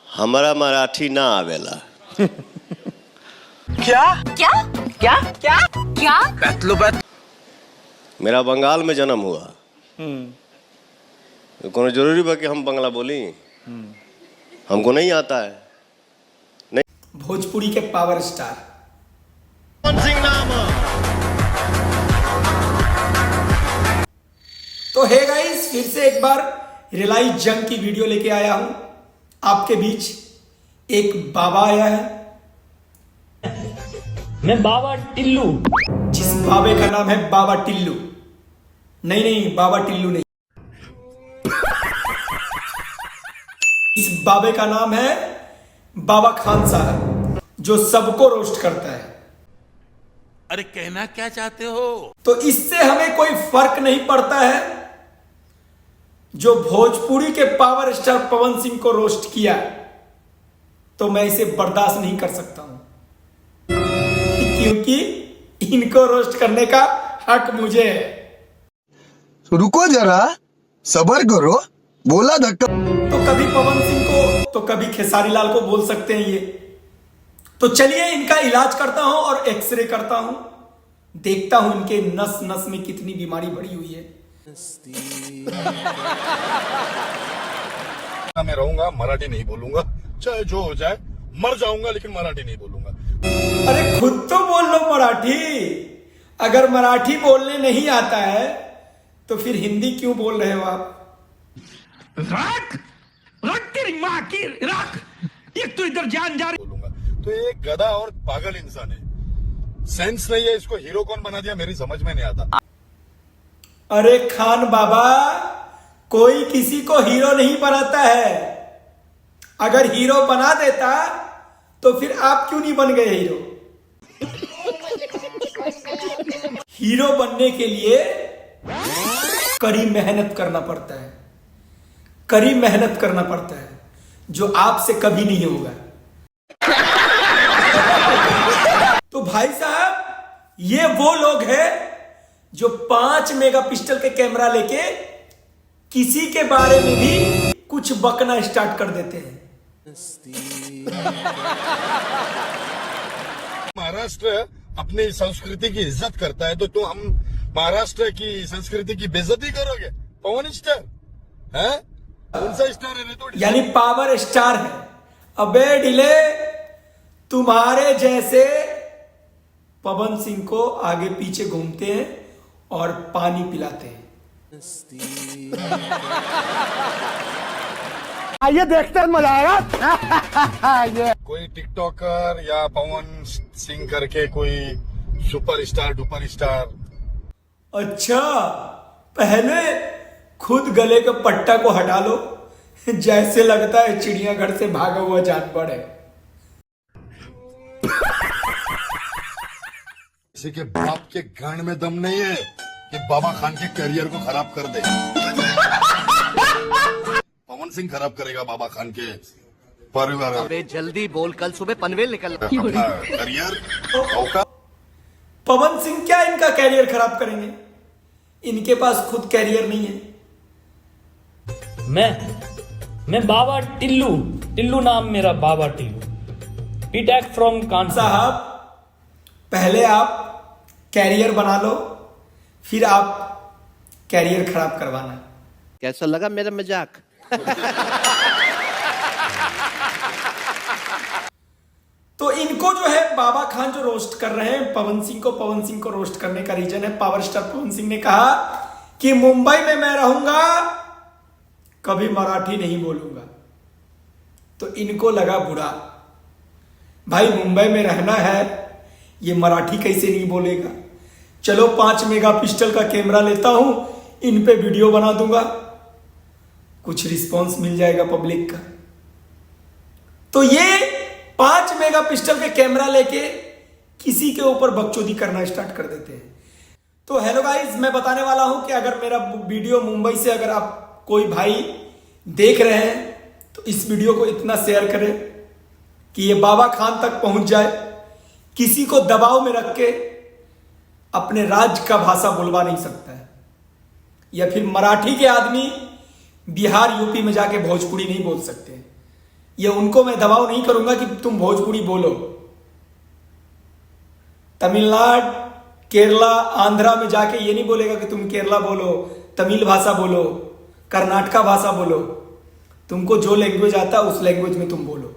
हमारा मराठी ना आवेला। क्या क्या क्या क्या क्या बैतलो बैत मेरा बंगाल में जन्म हुआ। तो कोनो जरूरी बा कि हम बंगला बोली? हमको नहीं आता है। नहीं। भोजपुरी के पावर स्टार पवन सिंह नाम। तो हे गाइस, फिर से एक बार रिलाइज जंग की वीडियो लेके आया हूं आपके बीच। एक बाबा आया है, मैं बाबा टिल्लू। जिस बाबे का नाम है बाबा टिल्लू। नहीं, बाबा टिल्लू नहीं, इस बाबे का नाम है बाबा खान साहब, जो सबको रोस्ट करता है। अरे कहना क्या चाहते हो? तो इससे हमें कोई फर्क नहीं पड़ता है। जो भोजपुरी के पावर स्टार पवन सिंह को रोस्ट किया, तो मैं इसे बर्दाश्त नहीं कर सकता हूं, क्योंकि इनको रोस्ट करने का हक मुझे है। रुको जरा, सबर करो, बोला धक्का। तो कभी पवन सिंह को तो कभी खेसारी लाल को बोल सकते हैं ये। तो चलिए इनका इलाज करता हूं और एक्सरे करता हूं, देखता हूं इनके नस नस में कितनी बीमारी बढ़ी हुई है। मैं रहूंगा, मराठी नहीं बोलूंगा, चाहे जो हो जाए, मर जाऊंगा लेकिन मराठी नहीं बोलूंगा। अरे खुद तो बोल लो मराठी। अगर मराठी बोलने नहीं आता है तो फिर हिंदी क्यों बोल रहे हो आप? रख तेरी माँ की रख, एक तो इधर जान जा रही। बोलूंगा तो ये गधा और पागल इंसान है, सेंस नहीं है। इसको हीरो कौन बना दिया मेरी समझ में नहीं आता। अरे खान बाबा, कोई किसी को हीरो नहीं बनाता है। अगर हीरो बना देता तो फिर आप क्यों नहीं बन गए हीरो? हीरो बनने के लिए कड़ी मेहनत करना पड़ता है, कड़ी मेहनत करना पड़ता है, जो आपसे कभी नहीं होगा। तो भाई साहब, ये वो लोग हैं जो 5 मेगापिक्सल के कैमरा लेके किसी के बारे में भी कुछ बकना स्टार्ट कर देते हैं। महाराष्ट्र अपनी संस्कृति की इज्जत करता है, तो हम महाराष्ट्र की संस्कृति की बेइज्जती करोगे? पवन स्टार है, कौन सा स्टार है? तो यानी पावर स्टार है। अबे डिले, तुम्हारे जैसे पवन सिंह को आगे पीछे घूमते हैं और पानी पिलाते हैं। आइए देखते हैं, मजा आएगा। कोई टिकटॉकर या पवन सिंह करके कोई सुपरस्टार डुपर स्टार। अच्छा, पहले खुद गले के पट्टा को हटा लो, जैसे लगता है चिड़ियाघर से भागा हुआ जानवर है। किसी के बाप के गांड में दम नहीं है कि बाबा खान के करियर को खराब कर दे। पवन सिंह खराब करेगा बाबा खान के परिवार। अबे जल्दी बोल, कल सुबह पनवेल निकल। करियर पवन सिंह क्या इनका कैरियर खराब करेंगे? इनके पास खुद कैरियर नहीं है। मैं बाबा टिल्लू नाम मेरा, बाबा टिल्लू। बीटेक फ्रॉम कान साहब, पहले आप कैरियर बना लो, फिर आप कैरियर खराब करवाना। कैसा लगा मेरा मजाक? तो इनको जो है बाबा खान जो रोस्ट कर रहे हैं पवन सिंह को रोस्ट करने का रीजन है, पावर स्टार पवन सिंह ने कहा कि मुंबई में मैं रहूंगा, कभी मराठी नहीं बोलूंगा। तो इनको लगा बुरा, भाई मुंबई में रहना है, ये मराठी कैसे नहीं बोलेगा। चलो 5 मेगापिक्सल का कैमरा लेता हूं, इन पे वीडियो बना दूंगा, कुछ रिस्पॉन्स मिल जाएगा पब्लिक का। तो ये 5 मेगापिक्सल के कैमरा लेके किसी के ऊपर बकचोदी करना स्टार्ट कर देते हैं। तो हेलो गाइस, मैं बताने वाला हूं कि अगर मेरा वीडियो मुंबई से अगर आप कोई भाई देख रहे हैं तो इस वीडियो को इतना शेयर करें कि ये बाबा खान तक पहुंच जाए। किसी को दबाव में रख के अपने राज्य का भाषा बुलवा नहीं सकता है, या फिर मराठी के आदमी बिहार यूपी में जाके भोजपुरी नहीं बोल सकते। ये उनको मैं दबाव नहीं करूंगा कि तुम भोजपुरी बोलो। तमिलनाडु, केरला, आंध्रा में जाके ये नहीं बोलेगा कि तुम केरला बोलो, तमिल भाषा बोलो, कर्नाटका भाषा बोलो। तुमको जो लैंग्वेज आता है उस लैंग्वेज में तुम बोलो।